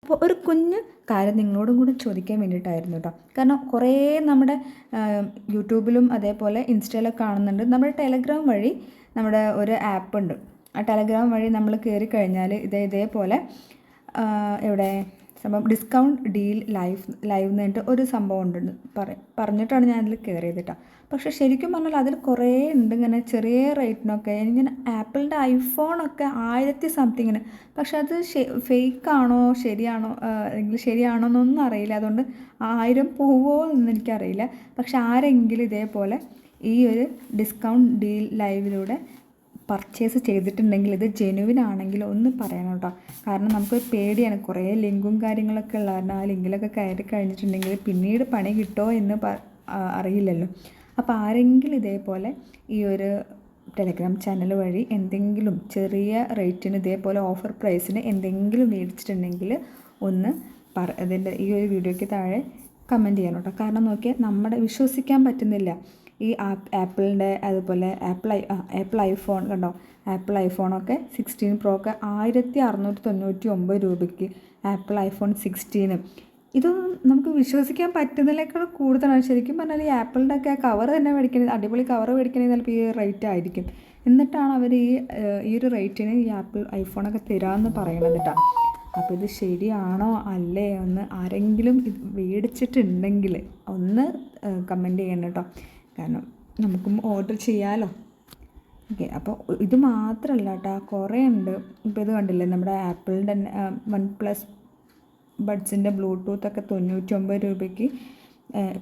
അപ്പോൾ ഒരു കുഞ്ഞ് കാര്യം നിങ്ങളോടും കൂടി ചോദിക്കാൻ വേണ്ടിയിട്ടായിരുന്നു കേട്ടോ. കാരണം കുറേ നമ്മുടെ യൂട്യൂബിലും അതേപോലെ ഇൻസ്റ്റയിലൊക്കെ കാണുന്നുണ്ട്. നമ്മുടെ ടെലഗ്രാം വഴി നമ്മുടെ ഒരു ആപ്പ് ഉണ്ട്. ആ ടെലഗ്രാം വഴി നമ്മൾ കയറി കഴിഞ്ഞാൽ ഇതേപോലെ എവിടെ സംഭവം ഡിസ്കൗണ്ട് ഡീൽ ലൈവ് എന്നിട്ട് ഒരു സംഭവം ഉണ്ടെന്ന് പറഞ്ഞിട്ടാണ് ഞാൻ അതിൽ കയറിയത് കേട്ടോ. പക്ഷേ ശരിക്കും പറഞ്ഞാൽ അതിൽ കുറേ ഉണ്ട് ഇങ്ങനെ ചെറിയ റേറ്റിനൊക്കെ. എനിക്കിങ്ങനെ ആപ്പിളിൻ്റെ ഐഫോണൊക്കെ 1000 സംതിങ്ങിന്. പക്ഷെ അത് ഫേക്കാണോ ശരിയാണോ എന്നൊന്നും അറിയില്ല. അതുകൊണ്ട് 1000 പോവോ എന്ന് എനിക്കറിയില്ല. പക്ഷെ ആരെങ്കിലും ഇതേപോലെ ഈ ഒരു ഡിസ്കൗണ്ട് ഡീൽ ലൈവിലൂടെ പർച്ചേസ് ചെയ്തിട്ടുണ്ടെങ്കിൽ ഇത് ജെനുവിൻ ആണെങ്കിൽ ഒന്ന് പറയണം കേട്ടോ. കാരണം നമുക്ക് പേടിയാണ്, കുറേ ലിങ്കും കാര്യങ്ങളൊക്കെ ഉള്ള കാരണം ആ ലിങ്കിലൊക്കെ കയറി കഴിഞ്ഞിട്ടുണ്ടെങ്കിൽ പിന്നീട് പണി കിട്ടുമോ എന്ന് അറിയില്ലല്ലോ. അപ്പോൾ ആരെങ്കിലും ഇതേപോലെ ഈ ഒരു ടെലഗ്രാം ചാനൽ വഴി എന്തെങ്കിലും ചെറിയ റേറ്റിന് ഇതേപോലെ ഓഫർ പ്രൈസിന് എന്തെങ്കിലും മേടിച്ചിട്ടുണ്ടെങ്കിൽ ഒന്ന് അതിൻ്റെ ഈ ഒരു വീഡിയോയ്ക്ക് താഴെ കമൻറ്റ് ചെയ്യണം കേട്ടോ. കാരണം നോക്കിയാൽ നമ്മുടെ വിശ്വസിക്കാൻ പറ്റുന്നില്ല. ഈ ആപ്പിളിൻ്റെ അതുപോലെ ആപ്പിൾ ഐഫോൺ കണ്ടോ, ആപ്പിൾ ഐഫോണൊക്കെ 16 Pro ഒക്കെ 1699 രൂപയ്ക്ക് ആപ്പിൾ ഐഫോൺ 16. ഇതൊന്നും നമുക്ക് വിശ്വസിക്കാൻ പറ്റുന്നതിനേക്കാൾ കൂടുതലാണ്. ശരിക്കും പറഞ്ഞാൽ ഈ ആപ്പിളിൻ്റെ ഒക്കെ കവർ തന്നെ മേടിക്കുന്നത്, അടിപൊളി കവർ മേടിക്കണമെങ്കിൽ ചിലപ്പോൾ ഈ റേറ്റ് ആയിരിക്കും. എന്നിട്ടാണ് അവർ ഈ ഒരു റേറ്റിന് ഈ ആപ്പിൾ ഐഫോണൊക്കെ തരാമെന്ന് പറയണത് കേട്ടോ. അപ്പോൾ ഇത് ശരിയാണോ അല്ലേ ഒന്ന് ആരെങ്കിലും ഇത് മേടിച്ചിട്ടുണ്ടെങ്കിൽ ഒന്ന് കമൻറ്റ് ചെയ്യണം കേട്ടോ. കാരണം നമുക്കും ഓർഡർ ചെയ്യാമല്ലോ. ഓക്കെ, അപ്പോൾ ഇത് മാത്രമല്ല കേട്ടോ, കുറേ ഉണ്ട്. ഇപ്പോൾ ഇത് കണ്ടില്ലേ, നമ്മുടെ ആപ്പിളിൻ്റെ OnePlus ബഡ്സിൻ്റെ ബ്ലൂടൂത്തൊക്കെ 99 രൂപയ്ക്ക്.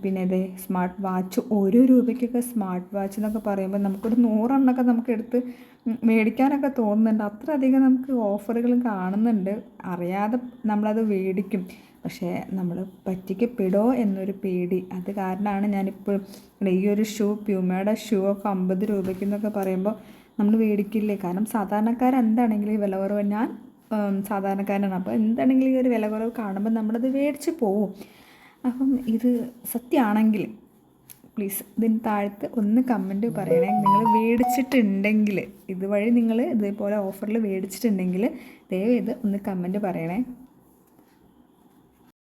പിന്നെ ഇത് സ്മാർട്ട് വാച്ച് 1 രൂപയ്ക്കൊക്കെ സ്മാർട്ട് വാച്ച് എന്നൊക്കെ പറയുമ്പോൾ നമുക്കൊരു 100 എണ്ണമൊക്കെ നമുക്ക് എടുത്ത് മേടിക്കാനൊക്കെ തോന്നുന്നുണ്ട്. അത്രയധികം നമുക്ക് ഓഫറുകളും കാണുന്നുണ്ട്. അറിയാതെ നമ്മളത് മേടിക്കും. പക്ഷേ നമ്മൾ പറ്റിക്കപ്പെടോ എന്നൊരു പേടി, അത് കാരണമാണ് ഞാനിപ്പോൾ ഈ ഒരു പ്യൂമയുടെ ഷൂ ഒക്കെ 50 രൂപയ്ക്ക് എന്നൊക്കെ പറയുമ്പോൾ നമ്മൾ മേടിക്കില്ലേ. കാരണം സാധാരണക്കാരെന്താണെങ്കിലും ഈ വില കുറവ്, ഞാൻ സാധാരണക്കാരനാണ്, അപ്പോൾ എന്താണെങ്കിലും ഈ ഒരു വില കുറവ് കാണുമ്പോൾ നമ്മളത് മേടിച്ച് പോവും. അപ്പം ഇത് സത്യമാണെങ്കിൽ പ്ലീസ് ഇതിന് താഴത്ത് ഒന്ന് കമൻറ്റ് പറയണേ. നിങ്ങൾ മേടിച്ചിട്ടുണ്ടെങ്കിൽ ഇതുവഴി നിങ്ങൾ ഇതേപോലെ ഓഫറിൽ മേടിച്ചിട്ടുണ്ടെങ്കിൽ ദയവ് ഇത് ഒന്ന് കമൻറ്റ് പറയണേ.